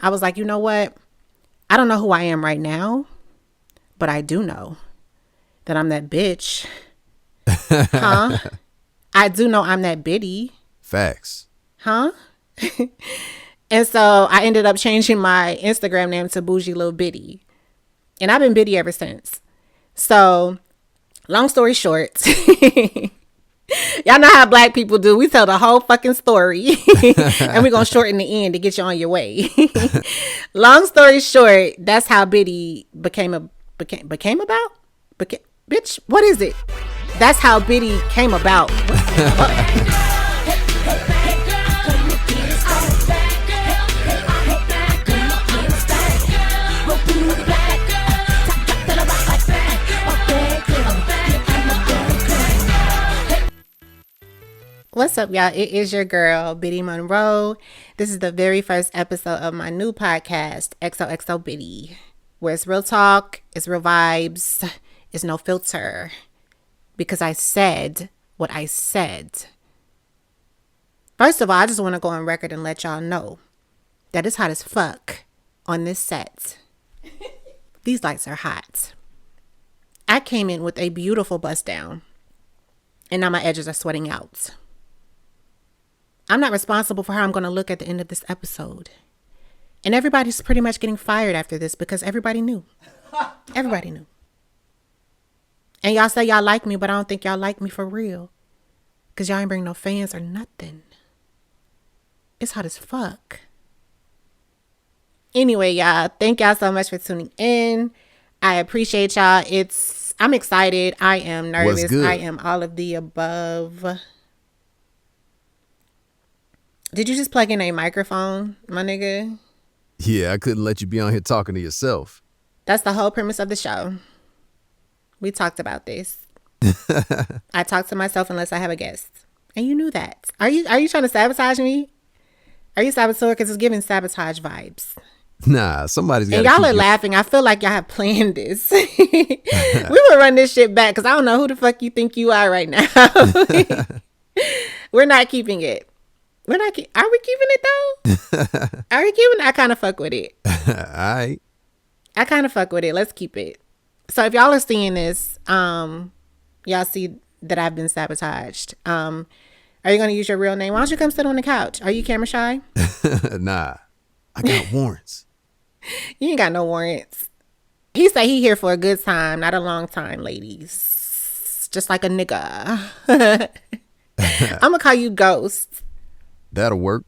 I was like, you know what? I don't know who I am right now, but I do know that I'm that bitch. Huh? I do know I'm that Biddie. Facts. Huh? And so I ended up changing my Instagram name to Bougie Lil Biddie. And I've been Biddie ever since. So, long story short, y'all know how black people do. We tell the whole fucking story and we're going to shorten the end to get you on your way. Long story short, that's how Biddie became about? Bitch, what is it? That's how Biddie came about. What's up, y'all? It is your girl, Biddie Monroe. This is the very first episode of my new podcast, XOXO Biddie, where it's real talk, it's real vibes, it's no filter. Because I said what I said. First of all, I just want to go on record and let y'all know that it's hot as fuck on this set. These lights are hot. I came in with a beautiful bust down, and now my edges are sweating out. I'm not responsible for how I'm going to look at the end of this episode. And everybody's pretty much getting fired after this because everybody knew. Everybody knew. And y'all say y'all like me, but I don't think y'all like me for real. Because y'all ain't bring no fans or nothing. It's hot as fuck. Anyway, y'all, thank y'all so much for tuning in. I appreciate y'all. I'm excited. I am nervous. I am all of the above. Did you just plug in a microphone, my nigga? Yeah, I couldn't let you be on here talking to yourself. That's the whole premise of the show. We talked about this. I talk to myself unless I have a guest. And you knew that. Are you trying to sabotage me? Are you saboteur? Because it's giving sabotage vibes. Nah, somebody's got to. And y'all are laughing. I feel like y'all have planned this. We will run this shit back because I don't know who the fuck you think you are right now. We're not keeping it. Are we keeping it though? Are we keeping it? I kind of fuck with it. All right. I kind of fuck with it. Let's keep it. So if y'all are seeing this, y'all see that I've been sabotaged. Are you going to use your real name? Why don't you come sit on the couch? Are you camera shy? Nah, I got warrants. You ain't got no warrants. He say he here for a good time, not a long time, ladies. Just like a nigga. I'm going to call you Ghost. That'll work.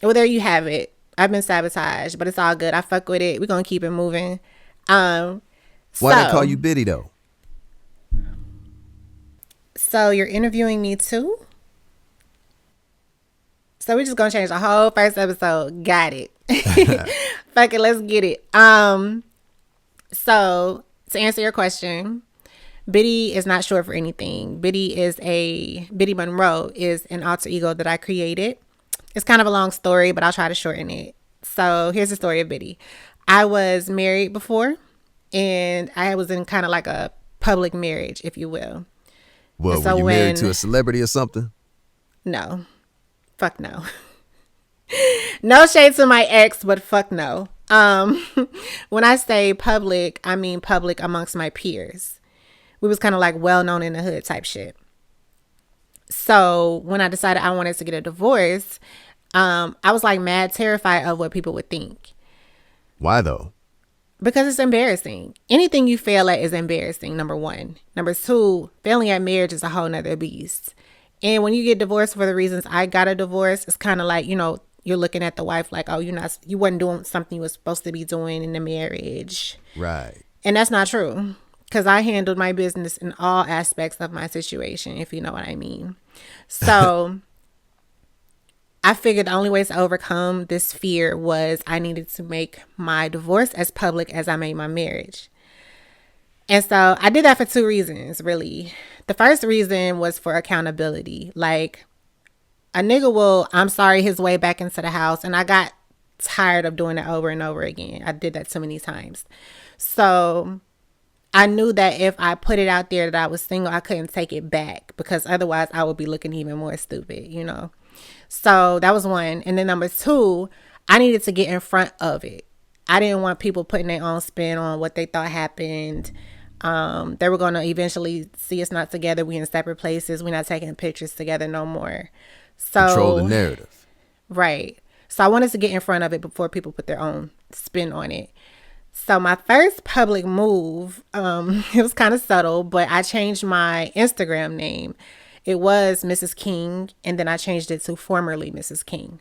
Well, there you have it. I've been sabotaged, but it's all good. I fuck with it. We're going to keep it moving. Why they call you Biddie, though? So you're interviewing me, too? So we're just going to change the whole first episode. Got it. Fuck it. Let's get it. So to answer your question, Biddie is not short for anything. Biddie Monroe is an alter ego that I created. It's kind of a long story, but I'll try to shorten it. So here's the story of Biddie. I was married before, and I was in kind of like a public marriage, if you will. Well, so were you married to a celebrity or something? No. Fuck no. No shade to my ex, but fuck no. When I say public, I mean public amongst my peers. We was kind of like well known in the hood type shit. So when I decided I wanted to get a divorce, I was like mad terrified of what people would think. Why though? Because it's embarrassing. Anything you fail at is embarrassing, number one. Number two, failing at marriage is a whole nother beast. And when you get divorced for the reasons I got a divorce, it's kind of like, you're looking at the wife like, oh, you wasn't doing something you were supposed to be doing in the marriage. Right. And that's not true. Because I handled my business in all aspects of my situation, if you know what I mean. So I figured the only way to overcome this fear was I needed to make my divorce as public as I made my marriage. And so I did that for two reasons, really. The first reason was for accountability. Like, a nigga will, I'm sorry, his way back into the house. And I got tired of doing it over and over again. I did that so many times. So I knew that if I put it out there that I was single, I couldn't take it back because otherwise I would be looking even more stupid, So that was one. And then number two, I needed to get in front of it. I didn't want people putting their own spin on what they thought happened. They were going to eventually see us not together. We in separate places. We're not taking pictures together no more. Control the So, narrative. right. So I wanted to get in front of it before people put their own spin on it. So my first public move, it was kind of subtle, but I changed my Instagram name. It was Mrs. King, and then I changed it to formerly Mrs. King.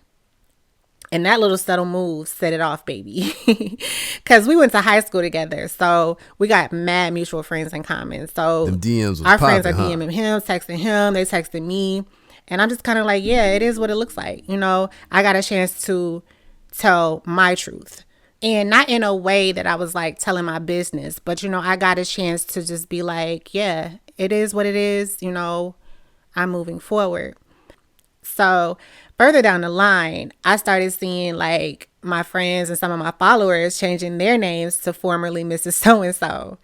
And that little subtle move set it off, baby. Because we went to high school together. So we got mad mutual friends in common. So Them DMs was our friends are popping, DMing him, texting him. They texting me. And I'm just kind of like, yeah, it is what it looks like. You know, I got a chance to tell my truth. And not in a way that I was like telling my business. But, you know, I got a chance to just be like, yeah, it is what it is. You know, I'm moving forward. So further down the line, I started seeing like my friends and some of my followers changing their names to formerly Mrs. So-and-so.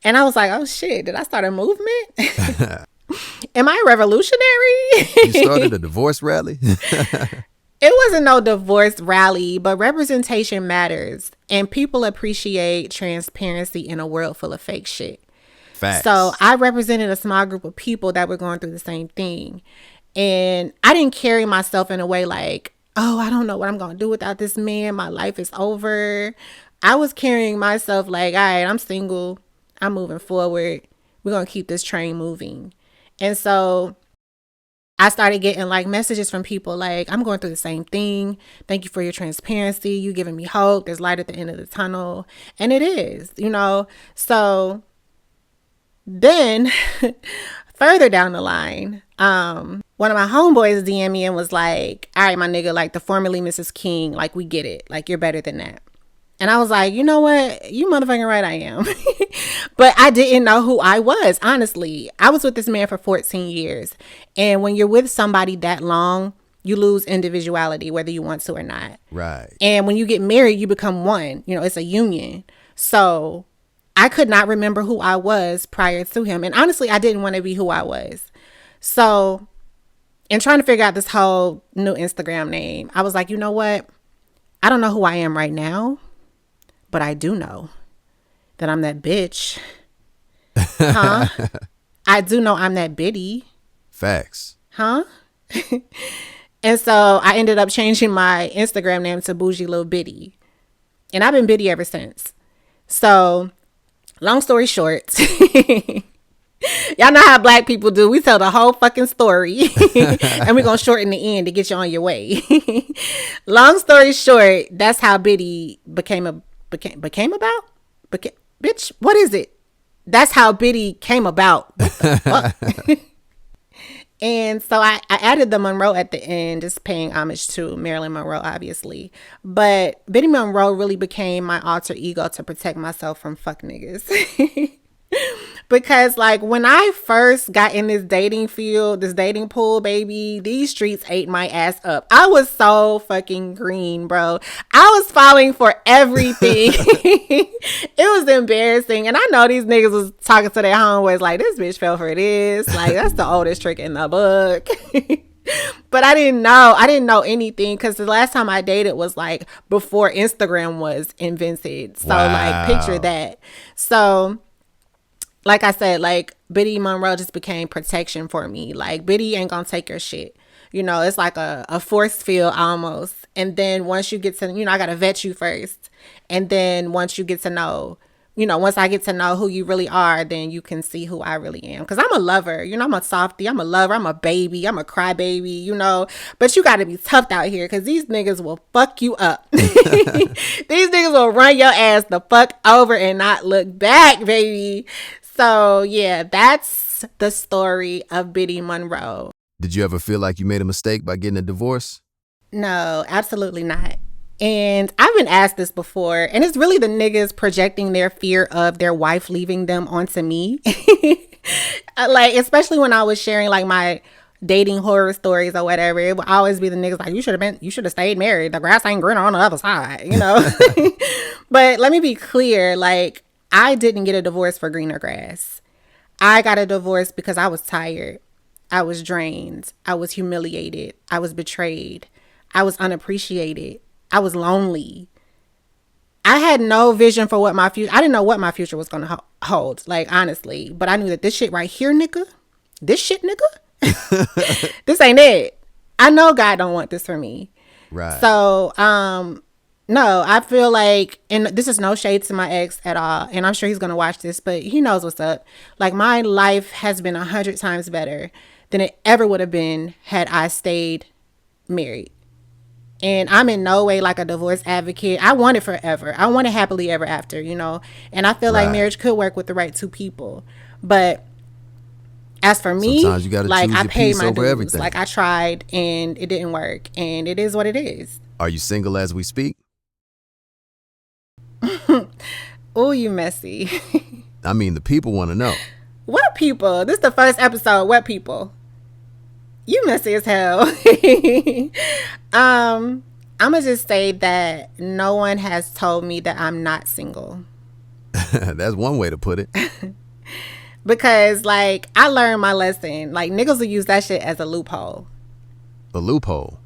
And I was like, oh shit, did I start a movement? Am I revolutionary? You started a divorce rally? It wasn't no divorce rally, but representation matters. And people appreciate transparency in a world full of fake shit. Facts. So I represented a small group of people that were going through the same thing. And I didn't carry myself in a way like, oh, I don't know what I'm going to do without this man. My life is over. I was carrying myself like, all right, I'm single. I'm moving forward. We're going to keep this train moving. And so I started getting like messages from people like, I'm going through the same thing. Thank you for your transparency. You giving me hope. There's light at the end of the tunnel. And it is, you know. So then further down the line, one of my homeboys DM me and was like, all right, my nigga, like the formerly Mrs. King, like we get it. Like you're better than that. And I was like, you know what? You motherfucking right, I am. But I didn't know who I was, honestly. I was with this man for 14 years. And when you're with somebody that long, you lose individuality, whether you want to or not. Right. And when you get married, you become one. You know, it's a union. So I could not remember who I was prior to him. And honestly, I didn't want to be who I was. So in trying to figure out this whole new Instagram name, I was like, you know what? I don't know who I am right now. But I do know that I'm that bitch. Huh? I do know I'm that Biddie. Facts. Huh? And so I ended up changing my Instagram name to Bougie Lil Biddie. And I've been Biddie ever since. So, long story short, y'all know how black people do. We tell the whole fucking story. And we're going to shorten the end to get you on your way. Long story short, that's how Biddie became about? Bitch, what is it? That's how Biddie came about. What the fuck? And so I added the Monroe at the end, just paying homage to Marilyn Monroe, obviously. But Biddie Monroe really became my alter ego to protect myself from fuck niggas. Because like when I first got in this dating field, this dating pool, baby, these streets ate my ass up. I was so fucking green, bro. I was falling for everything. It was embarrassing. And I know these niggas was talking to their homeboys like, this bitch fell for this. Like, that's the oldest trick in the book. But I didn't know anything because the last time I dated was like before Instagram was invented. So like picture that. So like I said, like Biddie Monroe just became protection for me. Like Biddie ain't gonna take your shit. You know, it's like a force field almost. And then once you get to, you know, I gotta vet you first. And then once you get to know, you know, once I get to know who you really are, then you can see who I really am. Because I'm a lover, you know, I'm a softie, I'm a lover, I'm a baby, I'm a crybaby, you know. But you gotta be tough out here because these niggas will fuck you up. These niggas will run your ass the fuck over and not look back, baby. So, yeah, that's the story of Biddie Monroe. Did you ever feel like you made a mistake by getting a divorce? No, absolutely not. And I've been asked this before, and it's really the niggas projecting their fear of their wife leaving them onto me. Like, especially when I was sharing like my dating horror stories or whatever, it would always be the niggas like, you should have stayed married. The grass ain't greener on the other side, you know? But let me be clear, like, I didn't get a divorce for greener grass. I got a divorce because I was tired. I was drained. I was humiliated. I was betrayed. I was unappreciated. I was lonely. I had no vision for what my future. I didn't know what my future was going to hold, like, honestly. But I knew that this shit right here, nigga, this shit, nigga, this ain't it. I know God don't want this for me. Right. So, no, I feel like, and this is no shade to my ex at all, and I'm sure he's going to watch this, but he knows what's up. Like, my life has been 100 times better than it ever would have been had I stayed married. And I'm in no way like a divorce advocate. I want it forever. I want it happily ever after, you know. And I feel like marriage could work with the right two people. But as for me, sometimes you gotta like, choose I your paid peace my over dues. everything. Like, I tried and it didn't work. And it is what it is. Are you single as we speak? Oh, you messy. I mean, the people want to know. What people? This is the first episode. What people? You messy as hell. I'm gonna just say that no one has told me that I'm not single. That's one way to put it. Because, like, I learned my lesson. Like, niggas will use that shit as a loophole. A loophole?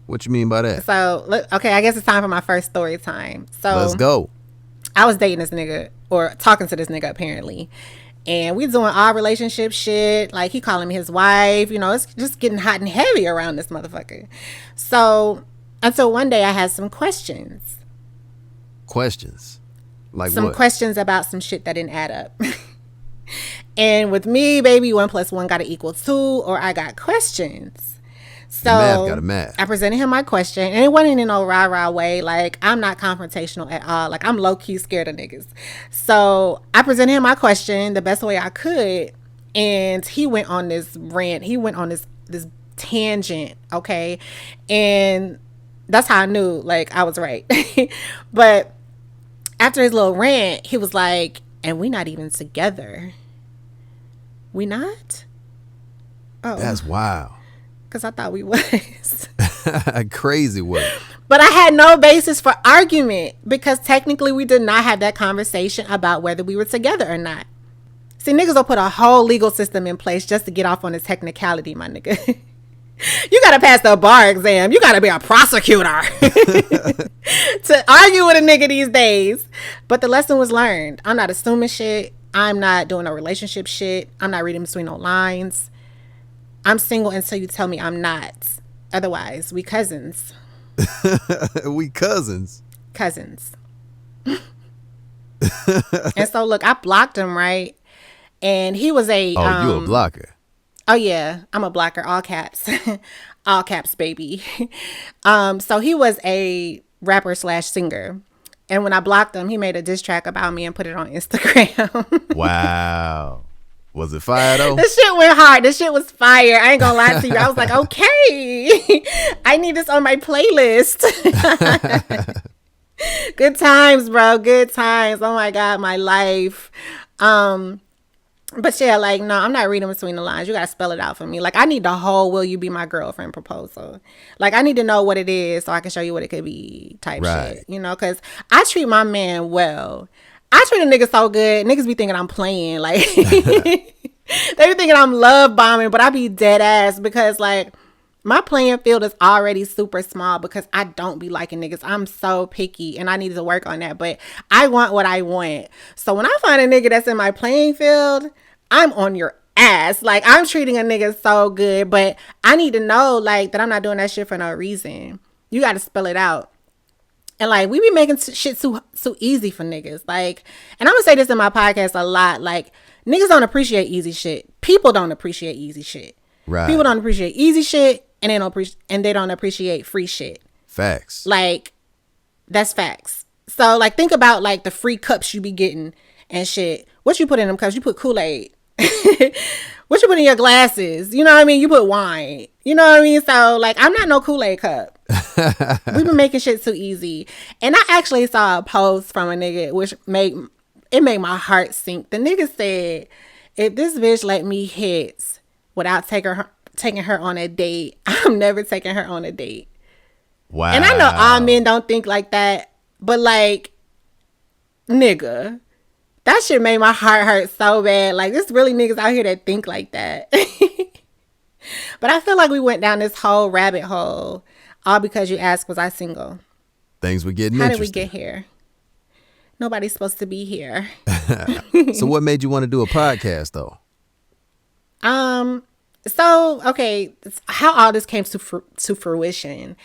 What you mean by that? So, look, okay, I guess it's time for my first story time. So, let's go. I was dating this nigga, or talking to this nigga, apparently. And we doing all relationship shit. Like, he calling me his wife. You know, it's just getting hot and heavy around this motherfucker. So, until one day I had some questions. Questions? Like some what? questions about some shit that didn't add up. And with me, baby, 1 + 1 got to equal 2, or I got questions. So math got a math. I presented him my question, and it wasn't in no rah-rah way. Like, I'm not confrontational at all. Like, I'm low-key scared of niggas. So I presented him my question the best way I could, and he went on this rant. He went on this tangent, okay? And that's how I knew, like, I was right. But after his little rant, he was like, and we not even together. We not? Oh. That's wild. Because I thought we was. Crazy work. But I had no basis for argument, because technically we did not have that conversation about whether we were together or not. See, niggas will put a whole legal system in place just to get off on a technicality, my nigga. You got to pass the bar exam. You got to be a prosecutor to argue with a nigga these days. But the lesson was learned. I'm not assuming shit. I'm not doing no relationship shit. I'm not reading between no lines. I'm single until you tell me I'm not. Otherwise, we cousins. We cousins. Cousins. And so, look, I blocked him, right? And he was a... Oh, you a blocker. Oh, yeah. I'm a blocker. All caps. All caps, baby. So he was a rapper / singer. And when I blocked him, he made a diss track about me and put it on Instagram. Wow. Was it fire, though? This shit went hard. This shit was fire. I ain't gonna lie to you. I was like, okay. I need this on my playlist. Good times, bro. Good times. Oh, my God. My life. But yeah, like, no, I'm not reading between the lines. You got to spell it out for me. Like, I need the whole will you be my girlfriend proposal. Like, I need to know what it is so I can show you what it could be type shit. You know, because I treat my man well. I treat a nigga so good. Niggas be thinking I'm playing. Like, they be thinking I'm love bombing, but I be dead ass because, like, my playing field is already super small because I don't be liking niggas. I'm so picky and I need to work on that. But I want what I want. So when I find a nigga that's in my playing field, I'm on your ass. Like, I'm treating a nigga so good. But I need to know, like, that I'm not doing that shit for no reason. You got to spell it out. And, like, we be making shit so easy for niggas. Like, and I'm going to say this in my podcast a lot. Like, niggas don't appreciate easy shit. People don't appreciate easy shit. Right. People don't appreciate easy shit. And they don't appreciate free shit. Facts. Like, that's facts. So, like, think about, like, the free cups you be getting and shit. What you put in them cups? You put Kool-Aid. What you put in your glasses? You know what I mean? You put wine. You know what I mean? So, like, I'm not no Kool-Aid cup. We've been making shit too easy. And I actually saw a post from a nigga which made my heart sink. The nigga said, if this bitch let me hit without taking her on a date, I'm never taking her on a date. Wow. And I know all men don't think like that, but, like, nigga, that shit made my heart hurt so bad. Like, there's really niggas out here that think like that. But I feel like we went down this whole rabbit hole all because you asked, was I single? Things were getting How did we interesting. get here? Nobody's supposed to be here. So what made you want to do a podcast, though? So, okay, how all this came to fruition.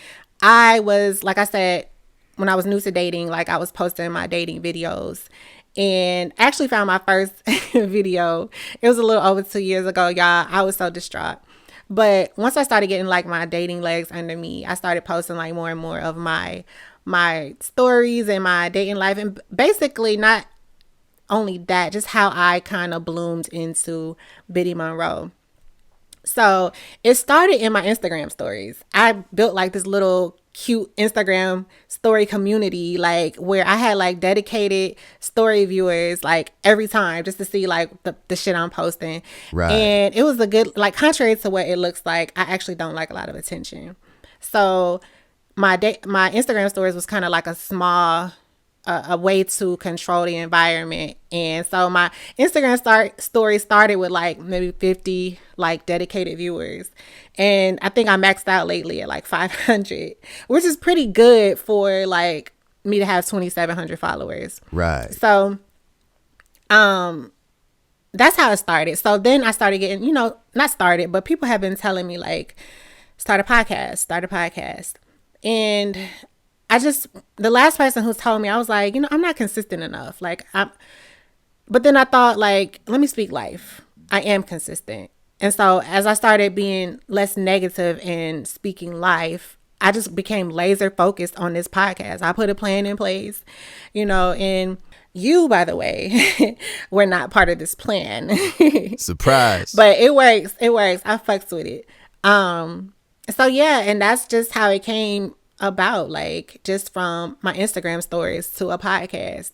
I was, like I said, when I was new to dating, like I was posting my dating videos and actually found my first video. It was a little over 2 years ago, y'all. I was so distraught. But once I started getting like my dating legs under me, I started posting like more and more of my stories and my dating life. And basically not only that, just how I kind of bloomed into Biddie Monroe. So it started in my Instagram stories. I built like this little cute Instagram story community, like where I had like dedicated story viewers like every time just to see like the shit I'm posting. Right. And it was a good, like, contrary to what it looks like, I actually don't like a lot of attention. So my Instagram stories was kind of like a small a way to control the environment. And so my Instagram story started with like maybe 50 like dedicated viewers. And I think I maxed out lately at like 500, which is pretty good for like me to have 2,700 followers. Right. So, that's how it started. So then I started getting, not started, but people have been telling me like, start a podcast. And the last person who told me, I was like, I'm not consistent enough. But then I thought, like, let me speak life. I am consistent. And so as I started being less negative and speaking life, I just became laser focused on this podcast. I put a plan in place, and you, by the way, were not part of this plan. Surprise. But it works. I fucks with it. So yeah, and that's just how it came about, like just from my Instagram stories to a podcast.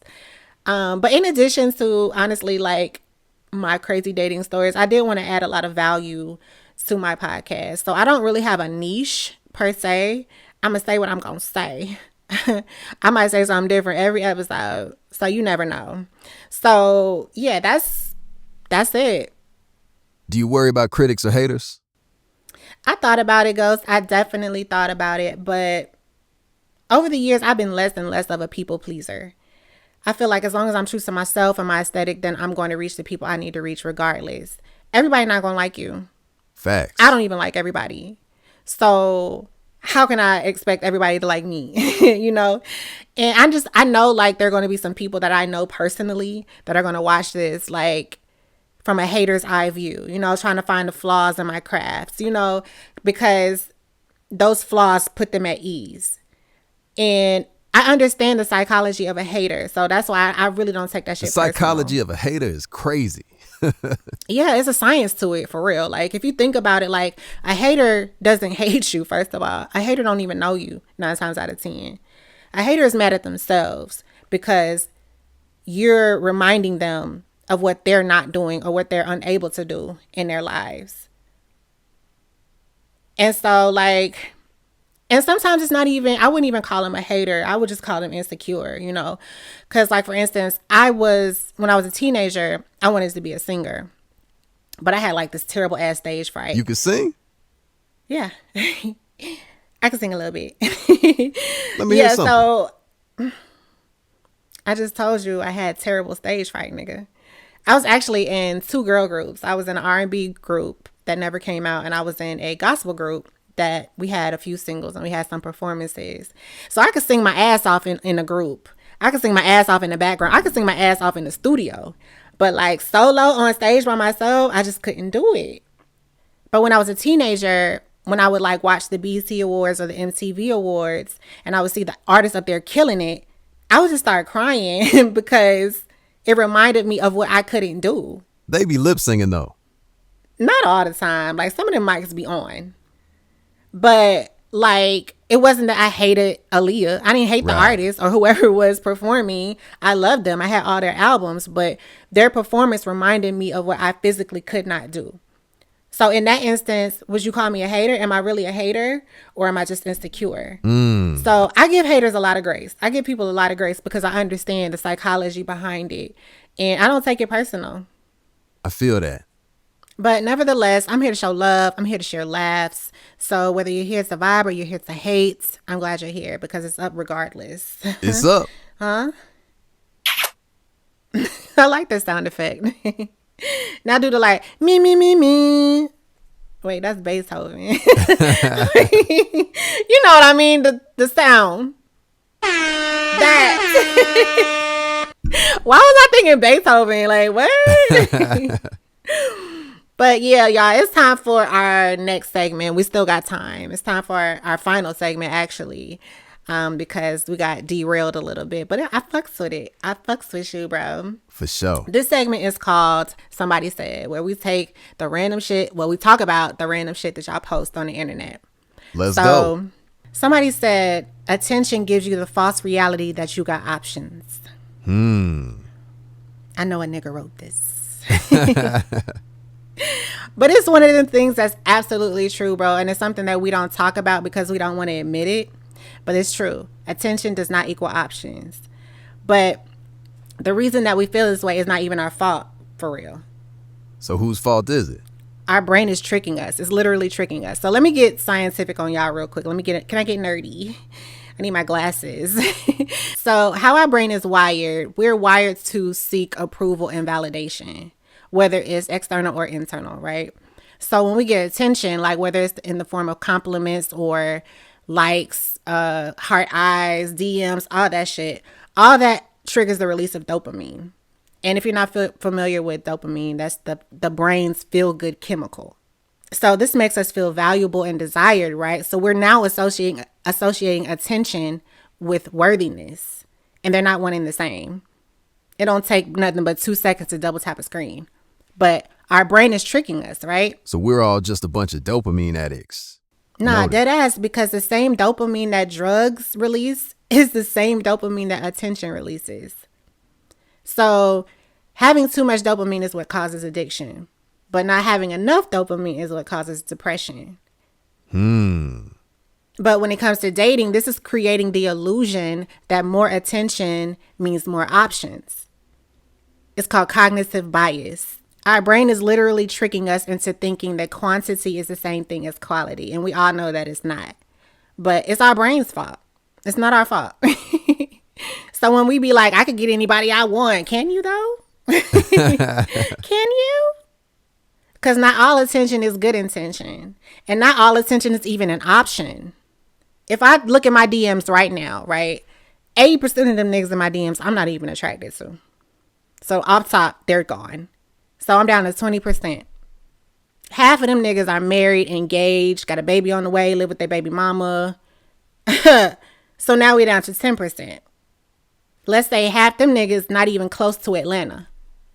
But in addition to honestly like my crazy dating stories, I did want to add a lot of value to my podcast. So I don't really have a niche per se. I'm gonna say what I'm gonna say. I might say something different every episode, so you never know. So yeah, that's it. Do you worry about critics or haters? I thought about it, Ghost. I definitely thought about it, but over the years, I've been less and less of a people pleaser. I feel like as long as I'm true to myself and my aesthetic, then I'm going to reach the people I need to reach regardless. Everybody not going to like you. Facts. I don't even like everybody. So how can I expect everybody to like me? And I know like there are going to be some people that I know personally that are going to watch this like from a hater's eye view, trying to find the flaws in my crafts, because those flaws put them at ease. And I understand the psychology of a hater. So that's why I really don't take that shit personal. The psychology of a hater is crazy. Yeah, it's a science to it, for real. Like, if you think about it, like, a hater doesn't hate you, first of all. A hater don't even know you 9 times out of 10. A hater is mad at themselves because you're reminding them of what they're not doing or what they're unable to do in their lives. And so, like, and sometimes it's not even, I wouldn't even call him a hater. I would just call him insecure, Because, like, for instance, when I was a teenager, I wanted to be a singer. But I had, like, this terrible ass stage fright. You could sing? Yeah. I could sing a little bit. Let me hear something. So I just told you I had terrible stage fright, nigga. I was actually in 2 girl groups. I was in an R&B group that never came out, and I was in a gospel group that we had a few singles and we had some performances. So I could sing my ass off in a group. I could sing my ass off in the background. I could sing my ass off in the studio. But like solo on stage by myself, I just couldn't do it. But when I was a teenager, when I would like watch the BET Awards or the MTV Awards and I would see the artists up there killing it, I would just start crying because it reminded me of what I couldn't do. They be lip singing though. Not all the time. Like some of them mics be on. But like, it wasn't that I hated Aaliyah. I didn't hate the artist or whoever was performing. I loved them. I had all their albums, but their performance reminded me of what I physically could not do. So in that instance, would you call me a hater? Am I really a hater or am I just insecure? So I give haters a lot of grace. I give people a lot of grace because I understand the psychology behind it. And I don't take it personal. I feel that. But nevertheless, I'm here to show love. I'm here to share laughs. So whether you're here to vibe or you're here to hate, I'm glad you're here because it's up regardless. It's up. Huh? I like that sound effect. Now do the like, me, me, me, me. Wait, that's Beethoven. You know what I mean? The sound. That. Why was I thinking Beethoven? Like, what? But yeah, y'all, it's time for our next segment. We still got time. It's time for our final segment, actually, because we got derailed a little bit. But I fucks with it. I fucks with you, bro. For sure. This segment is called Somebody Said, where we take the random shit. Well, we talk about the random shit that y'all post on the internet. Let's go. Somebody said, attention gives you the false reality that you got options. I know a nigga wrote this. But it's one of the things that's absolutely true, bro. And it's something that we don't talk about because we don't want to admit it. But it's true. Attention does not equal options. But the reason that we feel this way is not even our fault, for real. So whose fault is it? Our brain is tricking us. It's literally tricking us. So let me get scientific on y'all real quick. Can I get nerdy? I need my glasses. So how our brain is wired, we're wired to seek approval and validation, whether it's external or internal, right? So when we get attention, like whether it's in the form of compliments or likes, heart eyes, DMs, all that shit, all that triggers the release of dopamine. And if you're not familiar with dopamine, that's the brain's feel-good chemical. So this makes us feel valuable and desired, right? So we're now associating attention with worthiness, and they're not one and the same. It don't take nothing but 2 seconds to double tap a screen. But our brain is tricking us, right? So we're all just a bunch of dopamine addicts. Nah, dead ass, because the same dopamine that drugs release is the same dopamine that attention releases. So having too much dopamine is what causes addiction. But not having enough dopamine is what causes depression. But when it comes to dating, this is creating the illusion that more attention means more options. It's called cognitive bias. Our brain is literally tricking us into thinking that quantity is the same thing as quality. And we all know that it's not. But it's our brain's fault. It's not our fault. So when we be like, I could get anybody I want. Can you though? Can you? Because not all attention is good intention. And not all attention is even an option. If I look at my DMs right now, right? 80% of them niggas in my DMs, I'm not even attracted to. So off top, they're gone. So I'm down to 20%. Half of them niggas are married, engaged, got a baby on the way, live with their baby mama. So now we're down to 10%. Let's say half them niggas not even close to Atlanta.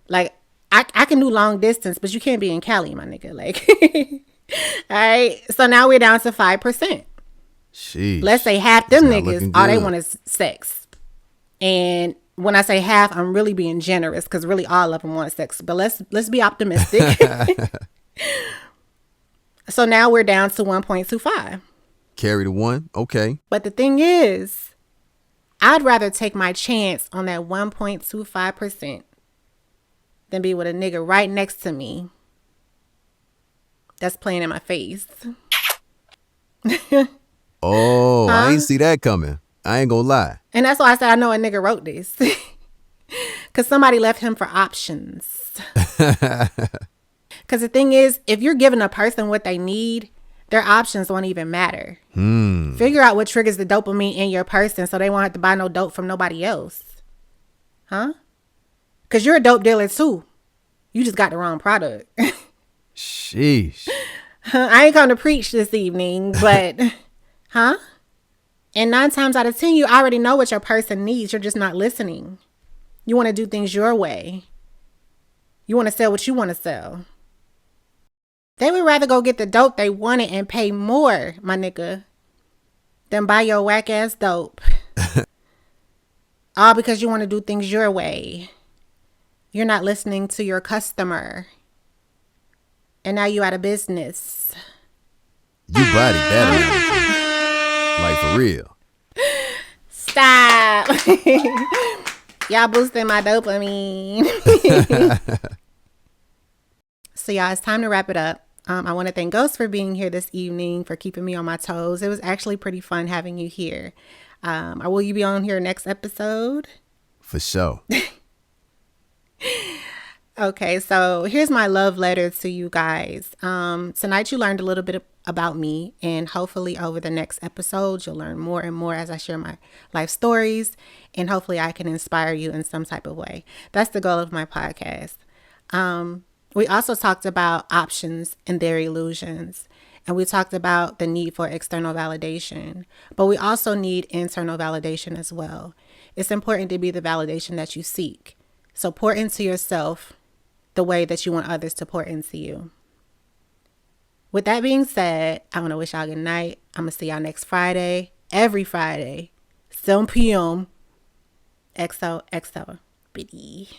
Like, I can do long distance, but you can't be in Cali, my nigga. Like, all right. So now we're down to 5%. Sheesh. Let's say half them niggas, all they want is sex. And when I say half, I'm really being generous because really all of them want sex. But let's be optimistic. So now we're down to 1.25. Carry the one. Okay. But the thing is, I'd rather take my chance on that 1.25% than be with a nigga right next to me that's playing in my face. Oh, I ain't see that coming. I ain't gonna lie. And that's why I said I know a nigga wrote this. Because somebody left him for options. Because the thing is, if you're giving a person what they need, their options won't even matter. Figure out what triggers the dopamine in your person so they won't have to buy no dope from nobody else. Huh? Because you're a dope dealer too. You just got the wrong product. Sheesh. I ain't come to preach this evening, but... Huh? And 9 times out of 10, you already know what your person needs. You're just not listening. You want to do things your way. You want to sell what you want to sell. They would rather go get the dope they wanted and pay more, my nigga, than buy your whack ass dope. All because you want to do things your way. You're not listening to your customer. And now you out of business. You body that. Like for real. Stop. Y'all boosting my dopamine. So, y'all, it's time to wrap it up. I want to thank Ghost for being here this evening, for keeping me on my toes. It was actually pretty fun having you here. Will you be on here next episode? For sure. Okay, so here's my love letter to you guys. Tonight you learned a little bit about me, and hopefully over the next episode you'll learn more and more as I share my life stories, and hopefully I can inspire you in some type of way. That's the goal of my podcast. We also talked about options and their illusions, and we talked about the need for external validation, but we also need internal validation as well. It's important to be the validation that you seek. So pour into yourself the way that you want others to pour into you. With that being said, I want to wish y'all good night. I'm going to see y'all next Friday, every Friday, 7 p.m. XOXO Biddie.